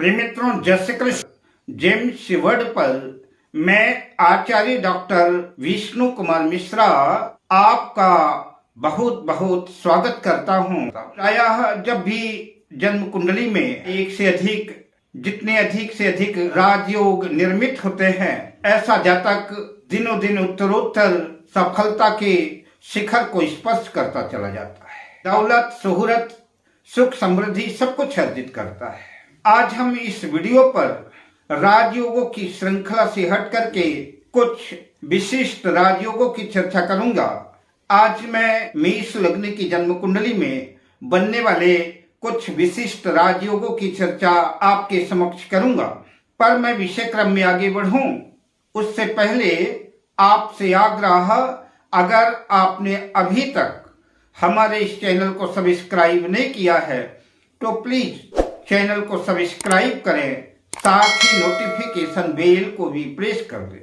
प्रिय मित्रों, जय श्री कृष्ण। जेम्स वर्ड पर मैं आचार्य डॉक्टर विष्णु कुमार मिश्रा आपका बहुत बहुत स्वागत करता हूँ। प्रायः जब भी जन्म कुंडली में एक से अधिक जितने अधिक से अधिक राजयोग निर्मित होते हैं, ऐसा जातक दिनों दिन उत्तरोत्तर सफलता के शिखर को स्पर्श करता चला जाता है। दौलत, शोहरत, सुख, समृद्धि सब कुछ अर्जित करता है। आज हम इस वीडियो पर राजयोगों की श्रृंखला से हट करके कुछ विशिष्ट राजयोगों की चर्चा करूंगा। आज मैं मेष लग्न की जन्म कुंडली में बनने वाले कुछ विशिष्ट राजयोगों की चर्चा आपके समक्ष करूंगा। पर मैं विषय क्रम में आगे बढ़ूं उससे पहले आपसे आग्रह, अगर आपने अभी तक हमारे इस चैनल को सब्सक्राइब नहीं किया है तो प्लीज चैनल को सब्सक्राइब करें, साथ ही नोटिफिकेशन बेल को भी प्रेस कर दें।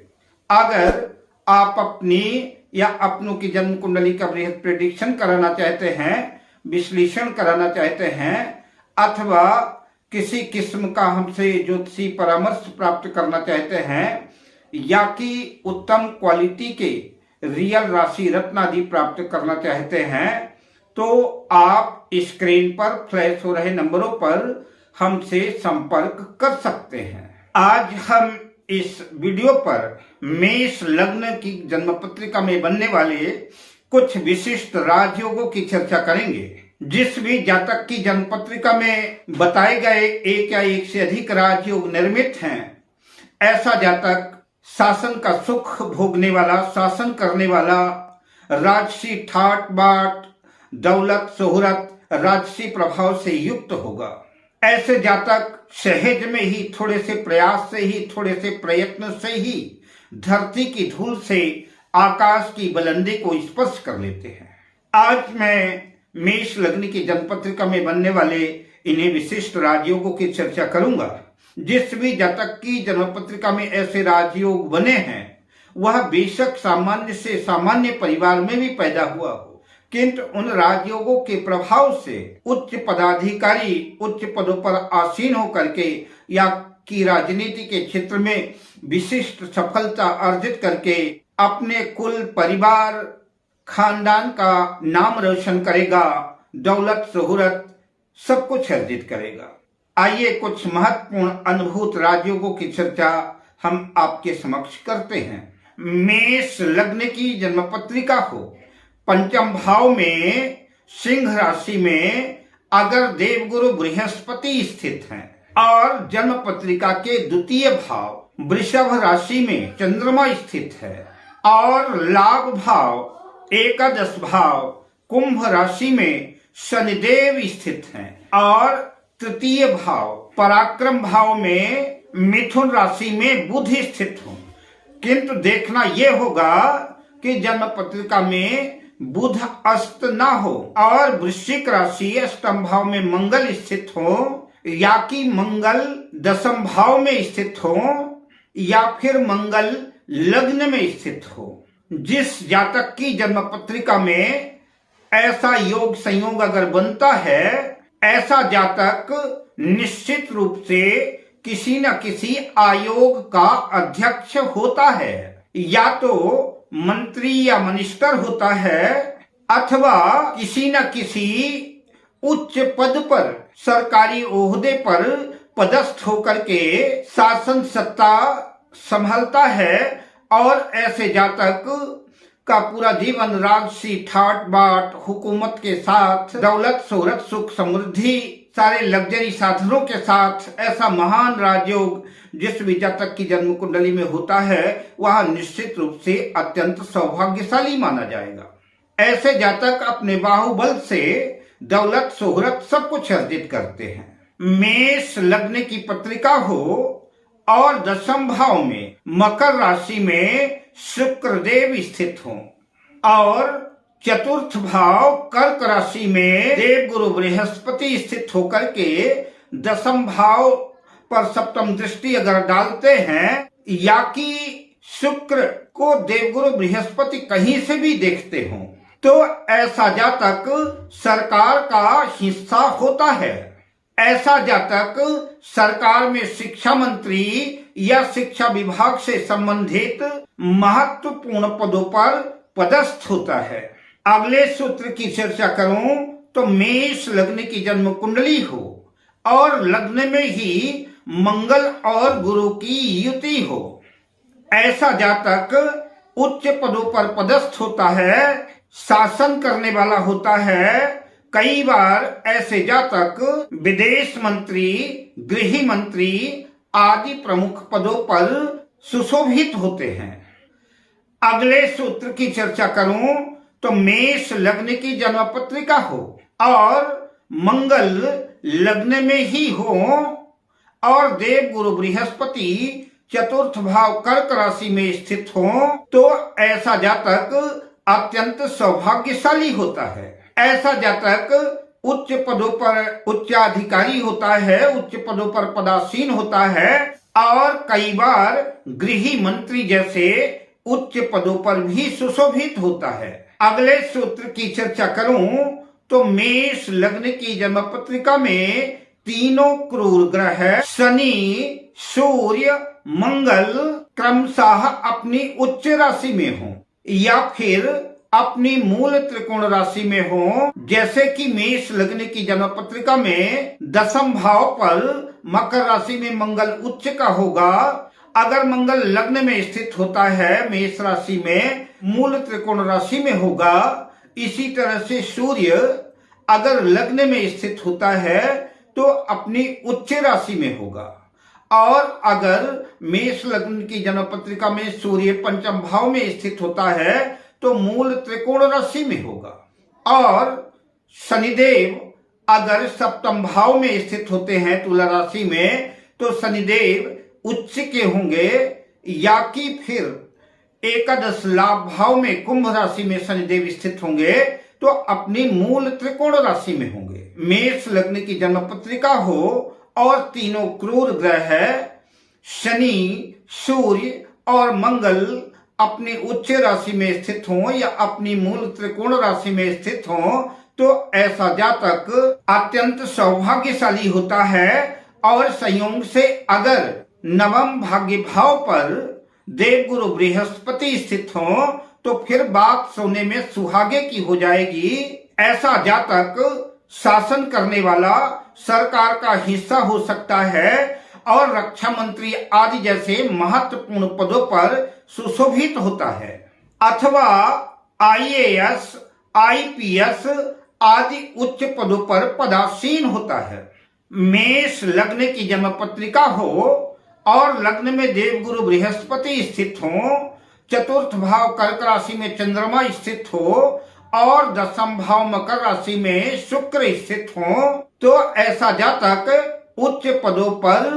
अगर आप अपनी या अपनों की जन्म कुंडली का बृहद प्रेडिक्शन कराना चाहते हैं, विश्लेषण कराना चाहते हैं, अथवा किसी किस्म का हमसे ज्योतिषी परामर्श प्राप्त करना चाहते हैं, या कि उत्तम क्वालिटी के रियल राशि रत्न आदि प्राप्त करना चाहते हैं, तो आप स्क्रीन पर फ्लैश हो रहे नंबरों पर हमसे संपर्क कर सकते हैं। आज हम इस वीडियो पर मेष लग्न की जन्म पत्रिका में बनने वाले कुछ विशिष्ट राजयोगों की चर्चा करेंगे। जिस भी जातक की जन्म पत्रिका में बताए गए एक या एक से अधिक राजयोग निर्मित हैं, ऐसा जातक शासन का सुख भोगने वाला, शासन करने वाला, राजसी ठाट बाट, दौलत, शोहरत, राजसी प्रभाव से युक्त होगा। ऐसे जातक सहज में ही, थोड़े से प्रयास से ही, थोड़े से प्रयत्न से ही धरती की धूल से आकाश की बुलंदी को स्पर्श कर लेते हैं। आज मैं मेष लग्न की जन्म पत्रिका में बनने वाले इन्हीं विशिष्ट राजयोगों की चर्चा करूंगा। जिस भी जातक की जन्म पत्रिका में ऐसे राजयोग बने हैं, वह बेशक सामान्य से सामान्य परिवार में भी पैदा हुआ हो, किंतु उन राजयोगों के प्रभाव से उच्च पदाधिकारी, उच्च पदों पर आसीन होकर के या कि राजनीति के क्षेत्र में विशिष्ट सफलता अर्जित करके अपने कुल, परिवार, खानदान का नाम रोशन करेगा, दौलत, शोहरत सब कुछ अर्जित करेगा। आइए कुछ महत्वपूर्ण अनुभूत राजयोगों की चर्चा हम आपके समक्ष करते हैं। मेष लग्न की जन्म पत्रिका हो, पंचम भाव में सिंह राशि में अगर देवगुरु बृहस्पति स्थित हैं और जन्म पत्रिका के द्वितीय भाव वृषभ राशि में चंद्रमा स्थित है और लाभ भाव एकादश भाव कुंभ राशि में शनिदेव स्थित हैं और तृतीय भाव पराक्रम भाव में मिथुन राशि में बुध स्थित हो। किंतु देखना यह होगा कि जन्म पत्रिका में बुध अस्त ना हो और वृश्चिक राशि अष्टम भाव में मंगल स्थित हो, या कि मंगल दशम भाव में स्थित हो, या फिर मंगल लग्न में स्थित हो। जिस जातक की जन्म पत्रिका में ऐसा योग संयोग अगर बनता है, ऐसा जातक निश्चित रूप से किसी न किसी आयोग का अध्यक्ष होता है, या तो मंत्री या मिनिस्टर होता है, अथवा किसी न किसी उच्च पद पर, सरकारी ओहदे पर पदस्थ होकर के शासन सत्ता संभालता है। और ऐसे जातक का पूरा जीवन राजसी ठाट बाट, हुकूमत के साथ, दौलत, शोहरत, सुख, समृद्धि, सारे लग्जरी साधनों के साथ ऐसा महान राजयोग जिस भी जातक की जन्म कुंडली में होता है, वह निश्चित रूप से अत्यंत सौभाग्यशाली माना जाएगा। ऐसे जातक अपने बाहुबल से दौलत, शोहरत सब कुछ अर्जित करते हैं। मेष लग्न की पत्रिका हो और दशम भाव में मकर राशि में शुक्रदेव स्थित हो और चतुर्थ भाव कर्क राशि में देवगुरु बृहस्पति स्थित होकर के दशम भाव पर सप्तम दृष्टि अगर डालते हैं, या कि शुक्र को देवगुरु बृहस्पति कहीं से भी देखते हो, तो ऐसा जातक सरकार का हिस्सा होता है। ऐसा जातक सरकार में शिक्षा मंत्री या शिक्षा विभाग से संबंधित महत्वपूर्ण पदों पर पदस्थ होता है। अगले सूत्र की चर्चा करूं तो मेष लग्न की जन्म कुंडली हो और लग्न में ही मंगल और गुरु की युति हो, ऐसा जातक उच्च पदों पर पदस्थ होता है, शासन करने वाला होता है। कई बार ऐसे जातक विदेश मंत्री, गृह मंत्री आदि प्रमुख पदों पर सुशोभित होते हैं। अगले सूत्र की चर्चा करूं तो मेष लग्न की जन्म पत्रिका हो और मंगल लग्न में ही हो और देव गुरु बृहस्पति चतुर्थ भाव कर्क राशि में स्थित हो तो ऐसा जातक अत्यंत सौभाग्यशाली होता है। ऐसा जातक उच्च पदों पर उच्चाधिकारी होता है, उच्च पदों पर पदासीन होता है और कई बार गृह मंत्री जैसे उच्च पदों पर भी सुशोभित होता है। अगले सूत्र की चर्चा करूं तो मेष लग्न की जन्म पत्रिका में तीनों क्रूर ग्रह शनि, सूर्य, मंगल क्रमशः अपनी उच्च राशि में हो या फिर अपनी मूल त्रिकोण राशि में हो। जैसे कि मेष लग्न की जन्म पत्रिका में दशम भाव पर मकर राशि में मंगल उच्च का होगा। अगर मंगल लग्न में स्थित होता है, मेष राशि में मूल त्रिकोण राशि में होगा। इसी तरह से सूर्य अगर लग्न में स्थित होता है तो अपनी उच्च राशि में होगा और अगर मेष लग्न की जन्म पत्रिका में सूर्य पंचम भाव में स्थित होता है तो मूल त्रिकोण राशि में होगा। और शनिदेव अगर सप्तम भाव में स्थित होते हैं तुला राशि में तो शनिदेव उच्च के होंगे या कि फिर एकादश लाभ भाव में कुंभ राशि में शनिदेव स्थित होंगे तो अपनी मूल त्रिकोण राशि में होंगे। मेष लग्न की जन्म पत्रिका हो और तीनों क्रूर ग्रह शनि, सूर्य और मंगल अपनी उच्च राशि में स्थित हों या अपनी मूल त्रिकोण राशि में स्थित हों तो ऐसा जातक अत्यंत सौभाग्यशाली होता है। और संयोग से अगर नवम भाग्य भाव पर देवगुरु बृहस्पति स्थित हो तो फिर बात सोने में सुहागे की हो जाएगी। ऐसा जातक शासन करने वाला, सरकार का हिस्सा हो सकता है और रक्षा मंत्री आदि जैसे महत्वपूर्ण पदों पर सुशोभित होता है अथवा आईएएस, आईपीएस आदि उच्च पदों पर पदासीन होता है। मेष लग्न की जन्म पत्रिका हो और लग्न में देवगुरु बृहस्पति स्थित हो, चतुर्थ भाव कर्क राशि में चंद्रमा स्थित हो और दशम भाव मकर राशि में शुक्र स्थित हो तो ऐसा जातक उच्च पदों पर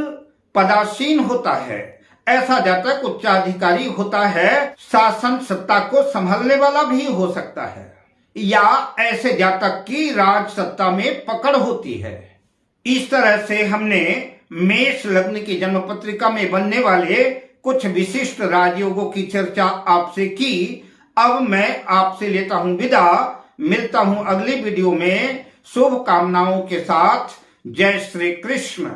पदासीन होता है। ऐसा जातक उच्चाधिकारी होता है, शासन सत्ता को संभालने वाला भी हो सकता है या ऐसे जातक की राज सत्ता में पकड़ होती है। इस तरह से हमने मेष लग्न की जन्म पत्रिका में बनने वाले कुछ विशिष्ट राजयोगों की चर्चा आपसे की। अब मैं आपसे लेता हूं विदा। मिलता हूं अगली वीडियो में शुभकामनाओं के साथ। जय श्री कृष्ण।